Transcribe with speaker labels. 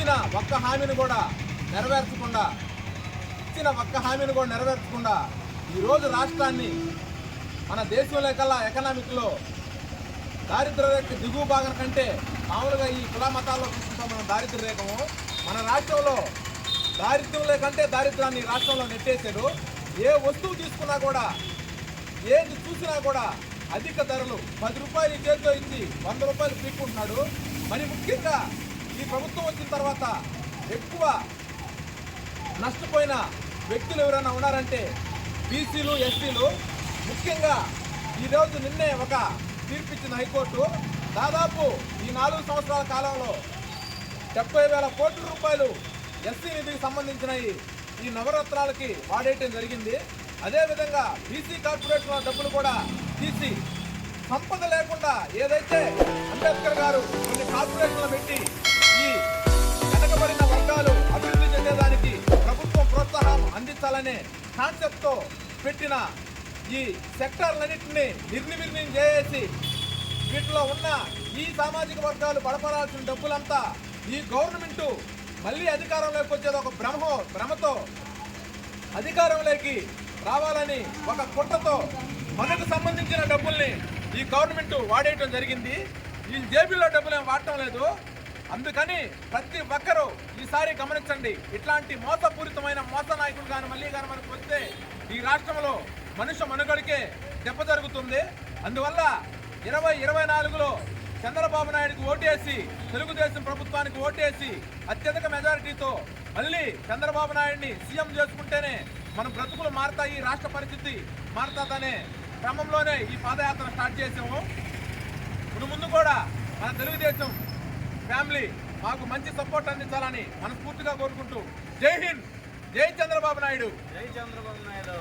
Speaker 1: ఇచ్చిన ఒక్క హామీని కూడా నెరవేర్చకుండా ఈరోజు రాష్ట్రాన్ని మన దేశంలో కల్లా ఎకనామిక్లో దారిద్ర్య రేఖ దిగువ భాగం కంటే మామూలుగా ఈ కుల మతాల్లో చూసుకుంటాం మనం దారిద్ర్య రేఖము మన రాష్ట్రంలో దారిద్ర్యం కంటే దారిద్ర్యాన్ని రాష్ట్రంలో నెట్టేశారు. ఏ వస్తువు తీసుకున్నా కూడా ఏది చూసినా కూడా అధిక ధరలు 10 రూపాయలు చేతితో ఇచ్చి 100 రూపాయలు పీక్కుంటున్నాడు. మరి ముఖ్యంగా ఈ ప్రభుత్వం వచ్చిన తర్వాత ఎక్కువ నష్టపోయిన వ్యక్తులు ఎవరైనా ఉన్నారంటే బీసీలు, ఎస్సీలు. ముఖ్యంగా ఈరోజు నిన్నే ఒక తీర్పిచ్చిన హైకోర్టు దాదాపు ఈ 4 సంవత్సరాల కాలంలో 70,000 కోట్ల రూపాయలు ఎస్సీ నిధికి సంబంధించిన ఈ నవరత్నాలకి వాడేయటం జరిగింది. అదేవిధంగా బీసీ కార్పొరేషన్ల డబ్బులు కూడా తీసి సంపద లేకుండా ఏదైతే అంబేద్కర్ గారు కొన్ని కార్పొరేషన్లు పెట్టి ఈ వెనకబడిన వర్గాలు అభివృద్ధి చెందేదానికి ప్రభుత్వం ప్రోత్సాహం అందించాలనే కాన్సెప్ట్తో పెట్టిన ఈ సెక్టార్లన్నింటినీ నిర్వీర్యం చేసి వీటిలో ఉన్న ఈ సామాజిక వర్గాలు బడపడాల్సిన డబ్బులంతా ఈ గవర్నమెంటు మళ్ళీ అధికారంలోకి వచ్చేది ఒక భ్రమతో అధికారంలోకి రావాలని ఒక కుట్రతో మనకు సంబంధించిన డబ్బుల్ని ఈ గవర్నమెంట్ వాడేయటం జరిగింది. ఈ జేబీలో డబ్బులు ఏం వాడటం లేదు. అందుకని ప్రతి ఒక్కరూ ఈసారి గమనించండి. ఇట్లాంటి మోసపూరితమైన మోస నాయకులు కానీ మళ్ళీ కానీ మనకు వస్తే ఈ రాష్ట్రంలో మనుష్య మనుగడికే దెబ్బ జరుగుతుంది. అందువల్ల 2024లో చంద్రబాబు నాయుడుకి ఓటేసి తెలుగుదేశం ప్రభుత్వానికి ఓటేసి అత్యధిక మెజారిటీతో మళ్ళీ చంద్రబాబు నాయుడిని సీఎం చేసుకుంటేనే మన బ్రతుకులు మారతాయి, రాష్ట్ర పరిస్థితి మారుతుందనే క్రమంలోనే ఈ పాదయాత్ర స్టార్ట్ చేసాము. ముందు కూడా మన తెలుగుదేశం ఫ్యామిలీ మాకు మంచి సపోర్ట్ అందించాలని మనస్ఫూర్తిగా కోరుకుంటూ జై హింద్, జై చంద్రబాబు నాయుడు.
Speaker 2: జై చంద్రబాబు నాయుడు.